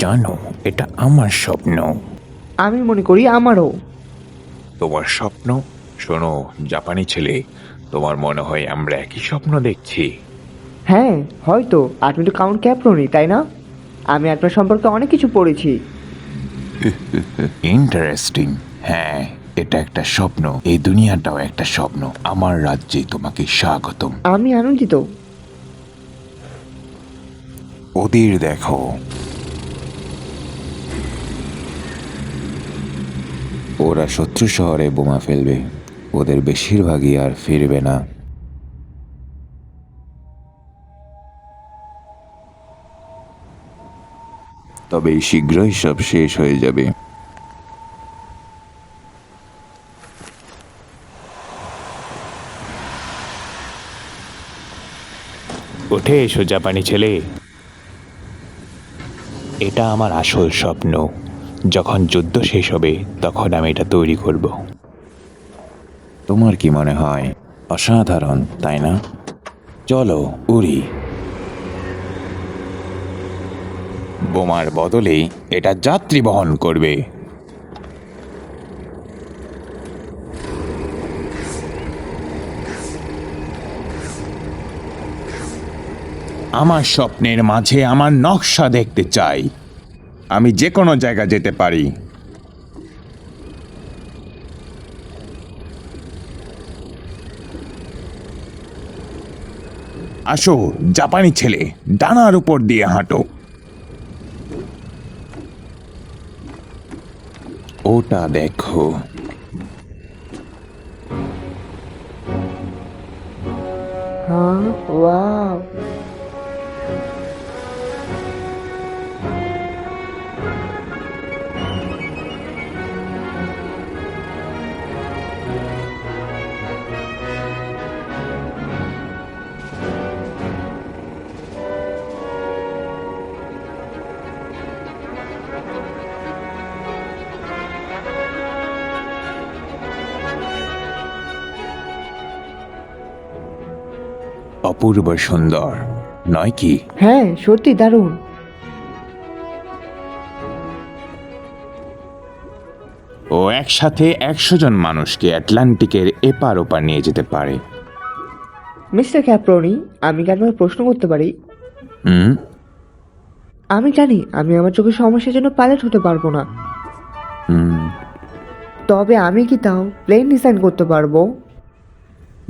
জানো, এটা আমার স্বপ্ন। আমি মনে করি আমারও। তোমার স্বপ্ন? শোনো জাপানি ছেলে, তোমার মনে হয় আমরা একই স্বপ্ন দেখছি। হ্যাঁ, হয়তো। আপনি তো কাউন্ট ক্যাপ্রনি, তাই না? আমি আপনার সম্পর্কে অনেক কিছু পড়েছি। ইন্টারেস্টিং। হ্যাঁ, এটা একটা স্বপ্ন, এই দুনিয়াটাও একটা স্বপ্ন। আমার রাজ্যে তোমাকে স্বাগতম। আমি আনন্দিত। ওদের দেখো, ওরা শত্রু শহরে বোমা ফেলবে। ওদের বেশিরভাগই আর ফিরবে না। তবে শীঘ্রই সব শেষ হয়ে যাবে। উঠে এসো জাপানি ছেলে। এটা আমার আসল স্বপ্ন। যখন যুদ্ধ শেষ হবে তখন আমি এটা তৈরি করব। তোমার কি মনে হয়? অসাধারণ, তাই না? চলো উড়ি। বোমার বদলে এটা যাত্রী বহন করবে। আমার স্বপ্নের মাঝে আমার নকশা দেখতে চাই। আমি যে কোনো জায়গা যেতে পারি। আসো জাপানি ছেলে, ডানার উপর দিয়ে হাঁটো। ওটা দেখো। হ্যাঁ, ওয়াও। অপূর্ব সুন্দর, নয় কি? হ্যাঁ, সত্যি দারুণ। ও একসাথে 100 জন মানুষকে আটলান্টিকের এপার ওপার নিয়ে যেতে পারে। মিস্টার ক্যাপ্রনি, আমি কি আপনাকে প্রশ্ন করতে পারি? হুম। আমি জানি আমি আমার চোখের সমস্যার জন্য পাইলট হতে পারবো না। তবে আমি কি তাও প্লেন ডিজাইন করতে পারবো?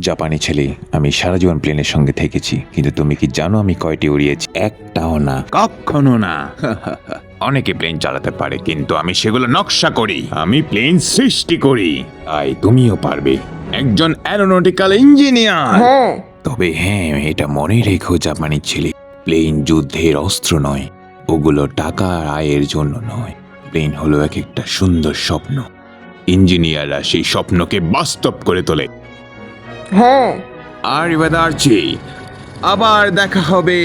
জাপানি ছেলে, আমি সারা জীবন প্লেনের সঙ্গে থেকেছি, কিন্তু তুমি কি জানো আমি কয়টি উড়িয়েছি? একটাও না, কখনো না। অনেকে প্লেন চালাতে পারে, কিন্তু আমি সেগুলো নকশা করি। আমি প্লেন সৃষ্টি করি। তাই তুমিও পারবে, একজন অ্যারোনটিক্যাল ইঞ্জিনিয়ার। হ্যাঁ। তবে হ্যাঁ, এটা মনে রেখো জাপানি ছেলে, প্লেন যুদ্ধের অস্ত্র নয়। ওগুলো টাকা আর আয়ের জন্য নয়। প্লেন হলো এক একটা সুন্দর স্বপ্ন। ইঞ্জিনিয়াররা সেই স্বপ্নকে বাস্তব করে তোলে। হ্যাঁ। আর আবার দেখা হবে।